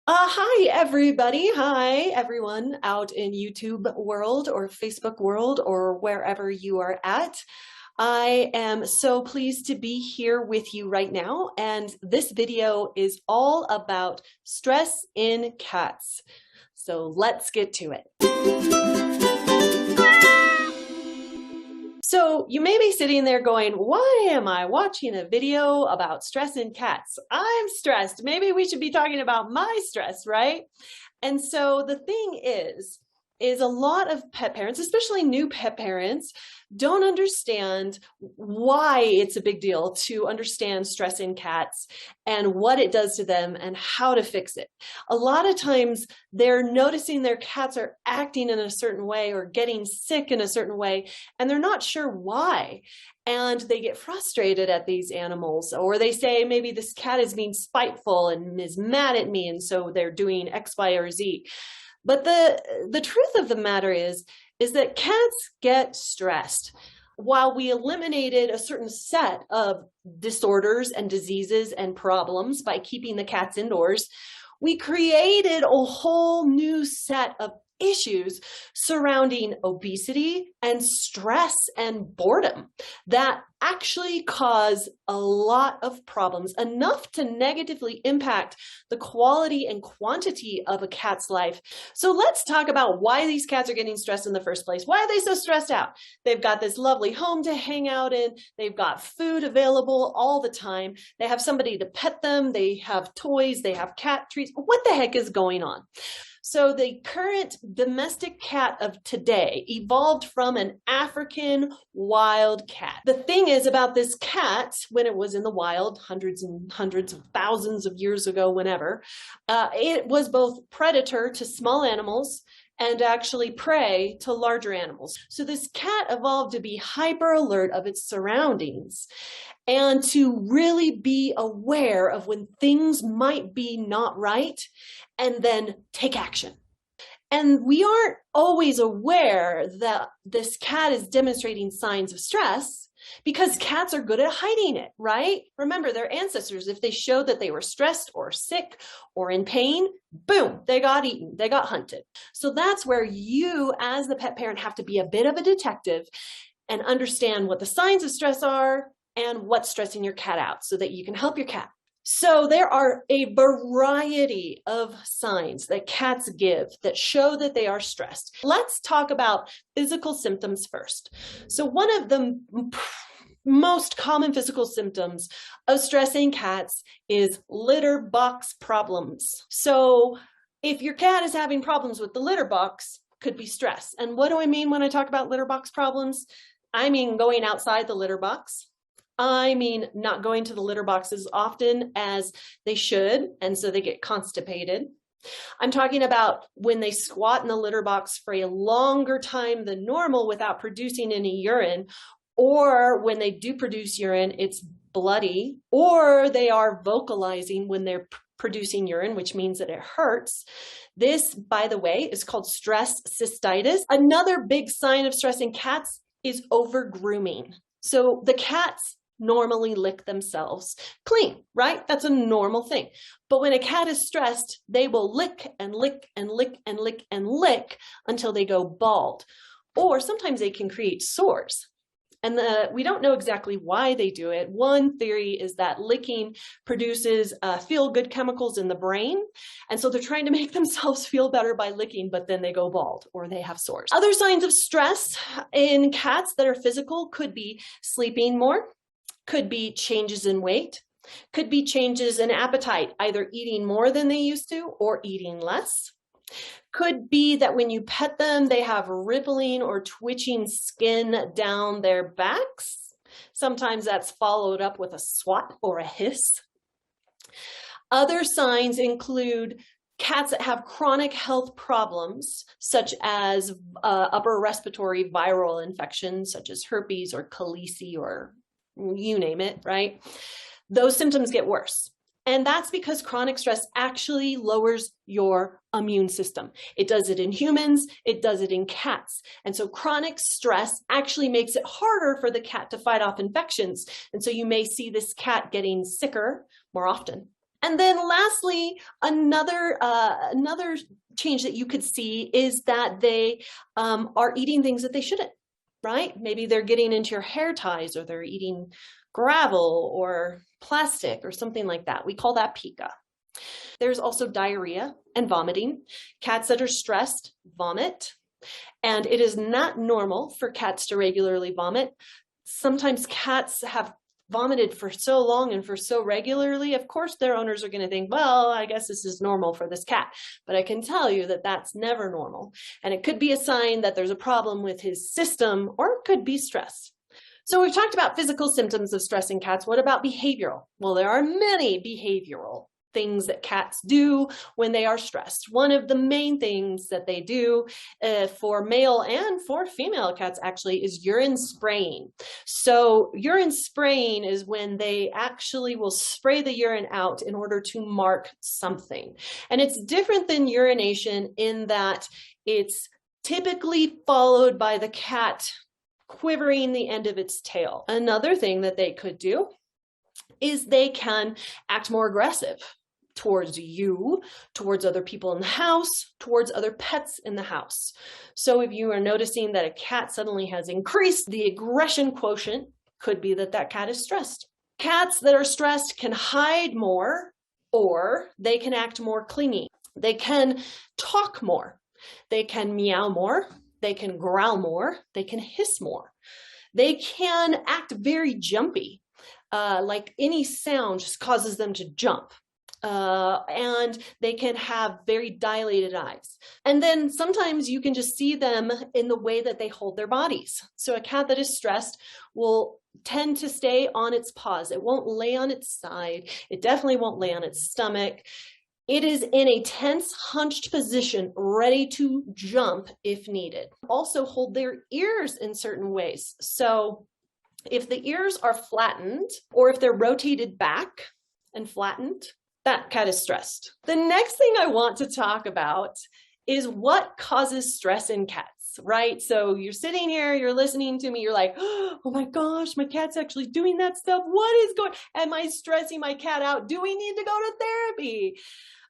Hi, everybody. Hi, everyone out in YouTube world or Facebook world or wherever you are at. I am so pleased to be here with you right now. And this video is all about stress in cats. So let's get to it. So you may be sitting there going, why am I watching a video about stress in cats? I'm stressed. Maybe we should be talking about my stress, right? And so the thing is a lot of pet parents, especially new pet parents, don't understand why it's a big deal to understand stress in cats and what it does to them and how to fix it. A lot of times they're noticing their cats are acting in a certain way or getting sick in a certain way, and they're not sure why. And they get frustrated at these animals, or they say maybe this cat is being spiteful and is mad at me, and so they're doing X, Y, or Z. But the truth of the matter is that cats get stressed. While we eliminated a certain set of disorders and diseases and problems by keeping the cats indoors, we created a whole new set of issues surrounding obesity and stress and boredom that actually cause a lot of problems, enough to negatively impact the quality and quantity of a cat's life. So let's talk about why these cats are getting stressed in the first place. Why are they so stressed out? They've got this lovely home to hang out in. They've got food available all the time. They have somebody to pet them. They have toys. They have cat treats. What the heck is going on? So the current domestic cat of today evolved from an African wild cat. The thing is about this cat, when it was in the wild, hundreds and hundreds of thousands of years ago, whenever, it was both predator to small animals and actually prey to larger animals. So this cat evolved to be hyper alert of its surroundings and to really be aware of when things might be not right and then take action. And we aren't always aware that this cat is demonstrating signs of stress because cats are good at hiding it, right? Remember, their ancestors, if they showed that they were stressed or sick or in pain, boom, they got eaten, they got hunted. So that's where you, as the pet parent, have to be a bit of a detective and understand what the signs of stress are and what's stressing your cat out so that you can help your cat. So there are a variety of signs that cats give that show that they are stressed. Let's talk about physical symptoms first. So one of the most common physical symptoms of stress in cats is litter box problems. So if your cat is having problems with the litter box, could be stress. And what do I mean when I talk about litter box problems? I mean going outside the litter box. I mean not going to the litter box as often as they should, and so they get constipated. I'm talking about when they squat in the litter box for a longer time than normal without producing any urine, or when they do produce urine, it's bloody, or they are vocalizing when they're producing urine, which means that it hurts. This, by the way, is called stress cystitis. Another big sign of stress in cats is over-grooming. So the cats normally lick themselves clean, right? That's a normal thing. But when a cat is stressed, they will lick and lick and lick and lick and lick until they go bald. Or sometimes they can create sores. And we don't know exactly why they do it. One theory is that licking produces feel-good chemicals in the brain. And so they're trying to make themselves feel better by licking, but then they go bald or they have sores. Other signs of stress in cats that are physical could be sleeping more, could be changes in weight, could be changes in appetite, either eating more than they used to or eating less. Could be that when you pet them, they have rippling or twitching skin down their backs. Sometimes that's followed up with a swat or a hiss. Other signs include cats that have chronic health problems, such as upper respiratory viral infections, such as herpes or colici or you name it, right? Those symptoms get worse. And that's because chronic stress actually lowers your immune system. It does it in humans, it does it in cats. And so chronic stress actually makes it harder for the cat to fight off infections. And so you may see this cat getting sicker more often. And then lastly, another change that you could see is that they are eating things that they shouldn't, right? Maybe they're getting into your hair ties, or they're eating gravel or plastic or something like that. We call that pica. There's also diarrhea and vomiting. Cats that are stressed vomit, and it is not normal for cats to regularly vomit. Sometimes cats have vomited for so long and for so regularly, of course their owners are going to think, well, I guess this is normal for this cat. But I can tell you that that's never normal. And it could be a sign that there's a problem with his system, or it could be stress. So we've talked about physical symptoms of stress in cats. What about behavioral? Well, there are many behavioral things that cats do when they are stressed. One of the main things that they do for male and for female cats actually is urine spraying. So urine spraying is when they actually will spray the urine out in order to mark something. And it's different than urination in that it's typically followed by the cat quivering the end of its tail. Another thing that they could do is they can act more aggressive towards you, towards other people in the house, towards other pets in the house. So if you are noticing that a cat suddenly has increased the aggression quotient, could be that that cat is stressed. Cats that are stressed can hide more, or they can act more clingy. They can talk more. They can meow more. They can growl more. They can hiss more. They can act very jumpy. Like any sound just causes them to jump. And they can have very dilated eyes. And then sometimes you can just see them in the way that they hold their bodies. So a cat that is stressed will tend to stay on its paws. It won't lay on its side. It definitely won't lay on its stomach. It is in a tense, hunched position, ready to jump if needed. Also hold their ears in certain ways. So if the ears are flattened, or if they're rotated back and flattened, that cat is stressed. The next thing I want to talk about is what causes stress in cats, right? So you're sitting here, you're listening to me, you're like, oh my gosh, my cat's actually doing that stuff. What is going on? Am I stressing my cat out? Do we need to go to therapy?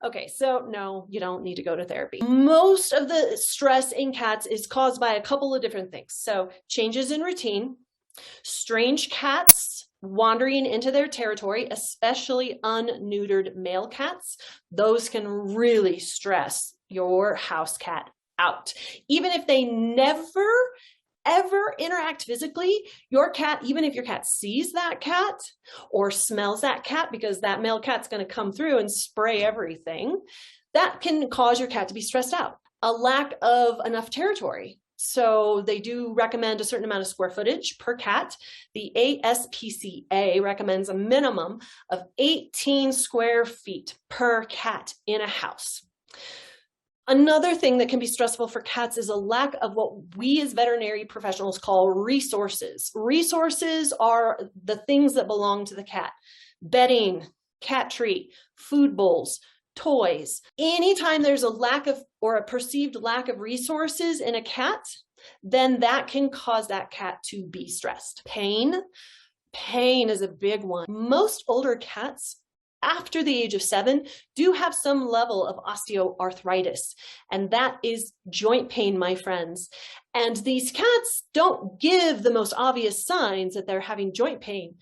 Okay, so no, you don't need to go to therapy. Most of the stress in cats is caused by a couple of different things. So changes in routine, strange cats wandering into their territory, especially unneutered male cats. Those can really stress your house cat out. Even if they never ever interact physically, your cat, even if your cat sees that cat or smells that cat, because that male cat's going to come through and spray everything, that can cause your cat to be stressed out. A lack of enough territory. So they do recommend a certain amount of square footage per cat. The ASPCA recommends a minimum of 18 square feet per cat in a house. Another thing that can be stressful for cats is a lack of what we as veterinary professionals call resources. Resources are the things that belong to the cat. Bedding, cat treat, food bowls, toys. Anytime there's a lack of, or a perceived lack of resources in a cat, then that can cause that cat to be stressed. Pain is a big one. Most older cats after the age of 7 do have some level of osteoarthritis, and that is joint pain, my friends. And these cats don't give the most obvious signs that they're having joint pain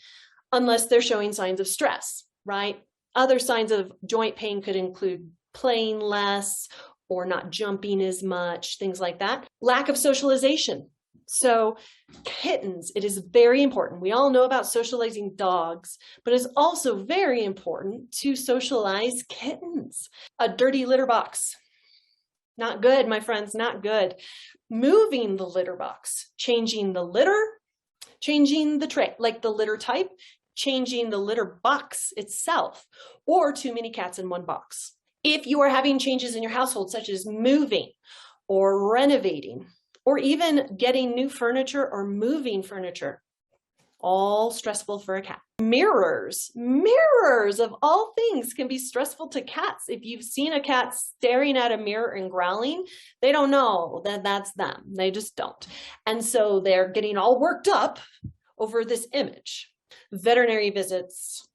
unless they're showing signs of stress, right? Other signs of joint pain could include playing less or not jumping as much, things like that. Lack of socialization. So kittens, it is very important. We all know about socializing dogs, but it's also very important to socialize kittens. A dirty litter box. Not good, my friends, not good. Moving the litter box, changing the litter, changing the tray, like the litter type, changing the litter box itself, or too many cats in one box. If you are having changes in your household, such as moving or renovating, or even getting new furniture or moving furniture, all stressful for a cat. Mirrors of all things can be stressful to cats. If you've seen a cat staring at a mirror and growling, they don't know that that's them. They just don't. And so they're getting all worked up over this image. Veterinary visits,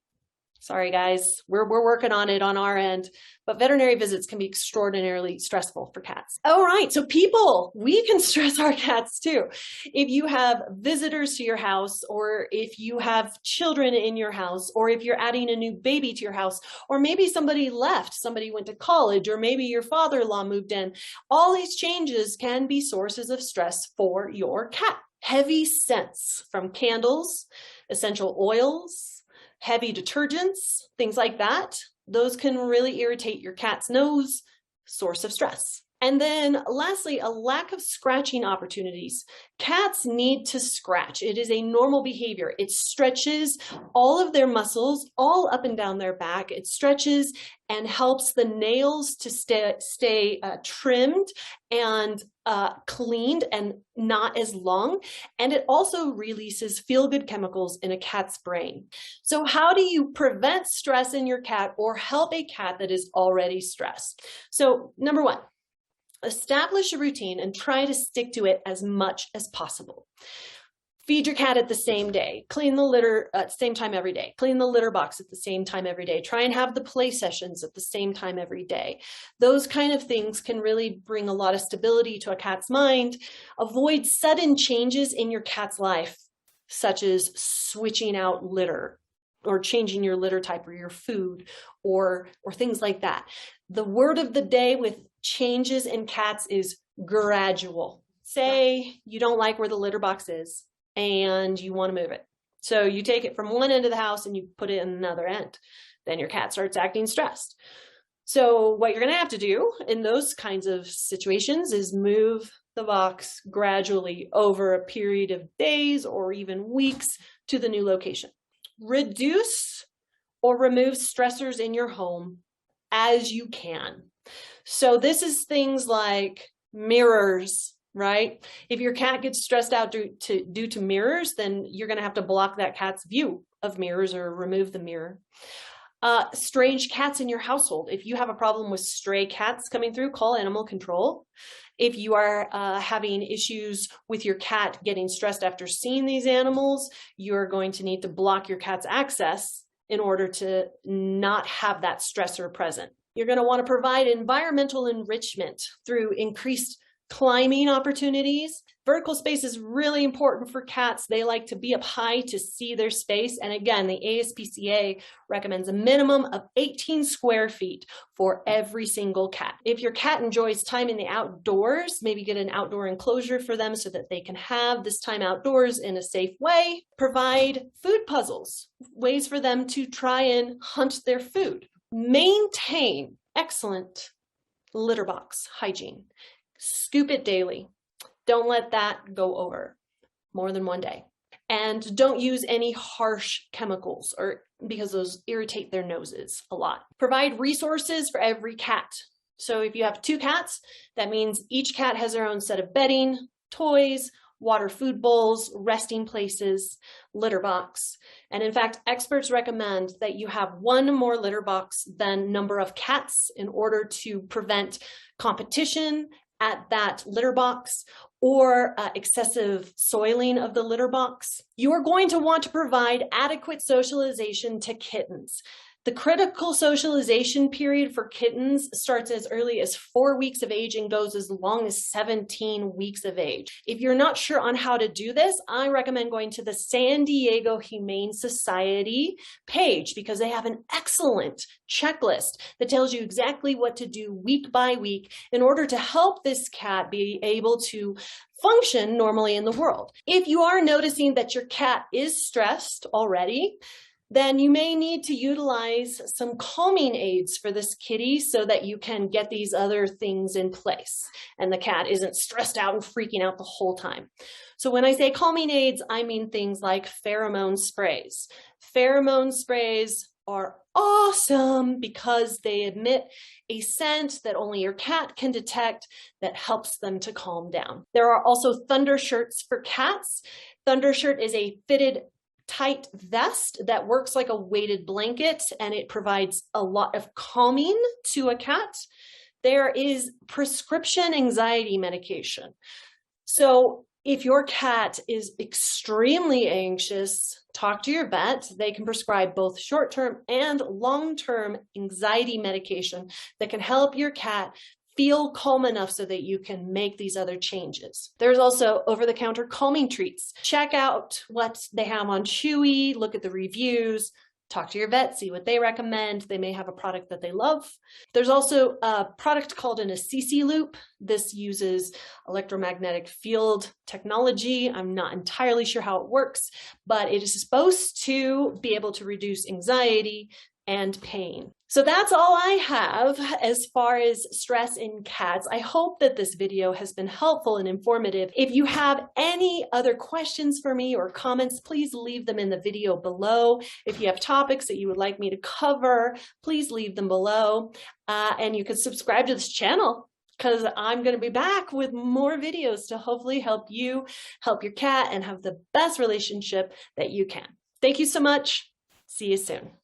Sorry, guys, we're working on it on our end, but veterinary visits can be extraordinarily stressful for cats. All right, so people, we can stress our cats too. If you have visitors to your house, or if you have children in your house, or if you're adding a new baby to your house, or maybe somebody left, somebody went to college, or maybe your father-in-law moved in, all these changes can be sources of stress for your cat. Heavy scents from candles, essential oils, heavy detergents, things like that, those can really irritate your cat's nose, source of stress. And then lastly, a lack of scratching opportunities. Cats need to scratch. It is a normal behavior. It stretches all of their muscles all up and down their back. It stretches and helps the nails to stay trimmed and cleaned and not as long. And it also releases feel-good chemicals in a cat's brain. So how do you prevent stress in your cat or help a cat that is already stressed? So number one, establish a routine and try to stick to it as much as possible. Feed your cat at the same day. Clean the litter at the same time every day. Clean the litter box at the same time every day. Try and have the play sessions at the same time every day. Those kind of things can really bring a lot of stability to a cat's mind. Avoid sudden changes in your cat's life, such as switching out litter or changing your litter type or your food or things like that. The word of the day with changes in cats is gradual. Say you don't like where the litter box is and you want to move it. So you take it from one end of the house and you put it in another end. Then your cat starts acting stressed. So what you're going to have to do in those kinds of situations is move the box gradually over a period of days or even weeks to the new location. Reduce or remove stressors in your home as you can. So this is things like mirrors, right? If your cat gets stressed out due to mirrors, then you're going to have to block that cat's view of mirrors or remove the mirror. Strange cats in your household. If you have a problem with stray cats coming through, call animal control. If you are having issues with your cat getting stressed after seeing these animals, you're going to need to block your cat's access in order to not have that stressor present. You're going to want to provide environmental enrichment through increased climbing opportunities. Vertical space is really important for cats. They like to be up high to see their space. And again, the ASPCA recommends a minimum of 18 square feet for every single cat. If your cat enjoys time in the outdoors, maybe get an outdoor enclosure for them so that they can have this time outdoors in a safe way. Provide food puzzles, ways for them to try and hunt their food. Maintain excellent litter box hygiene. Scoop it daily. Don't let that go over more than one day. And don't use any harsh chemicals because those irritate their noses a lot. Provide resources for every cat. So if you have 2 cats, that means each cat has their own set of bedding, toys, water food bowls, resting places, litter box. And in fact, experts recommend that you have 1 more litter box than number of cats in order to prevent competition at that litter box or excessive soiling of the litter box. You are going to want to provide adequate socialization to kittens. The critical socialization period for kittens starts as early as 4 weeks of age and goes as long as 17 weeks of age. If you're not sure on how to do this, I recommend going to the San Diego Humane Society page because they have an excellent checklist that tells you exactly what to do week by week in order to help this cat be able to function normally in the world. If you are noticing that your cat is stressed already, then you may need to utilize some calming aids for this kitty so that you can get these other things in place and the cat isn't stressed out and freaking out the whole time. So when I say calming aids, I mean things like pheromone sprays. Pheromone sprays are awesome because they emit a scent that only your cat can detect that helps them to calm down. There are also thunder shirts for cats. Thunder shirt is a fitted tight vest that works like a weighted blanket and it provides a lot of calming to a cat. There is prescription anxiety medication. So If your cat is extremely anxious, talk to your vet. They can prescribe both short-term and long-term anxiety medication that can help your cat feel calm enough so that you can make these other changes. There's also over-the-counter calming treats. Check out what they have on Chewy, look at the reviews, talk to your vet, see what they recommend. They may have a product that they love. There's also a product called an Assisi loop. This uses electromagnetic field technology. I'm not entirely sure how it works, but it is supposed to be able to reduce anxiety and pain. So that's all I have as far as stress in cats. I hope that this video has been helpful and informative. If you have any other questions for me or comments, please leave them in the video below. If you have topics that you would like me to cover, please leave them below. And you can subscribe to this channel, because I'm going to be back with more videos to hopefully help you help your cat and have the best relationship that you can. Thank you so much. See you soon.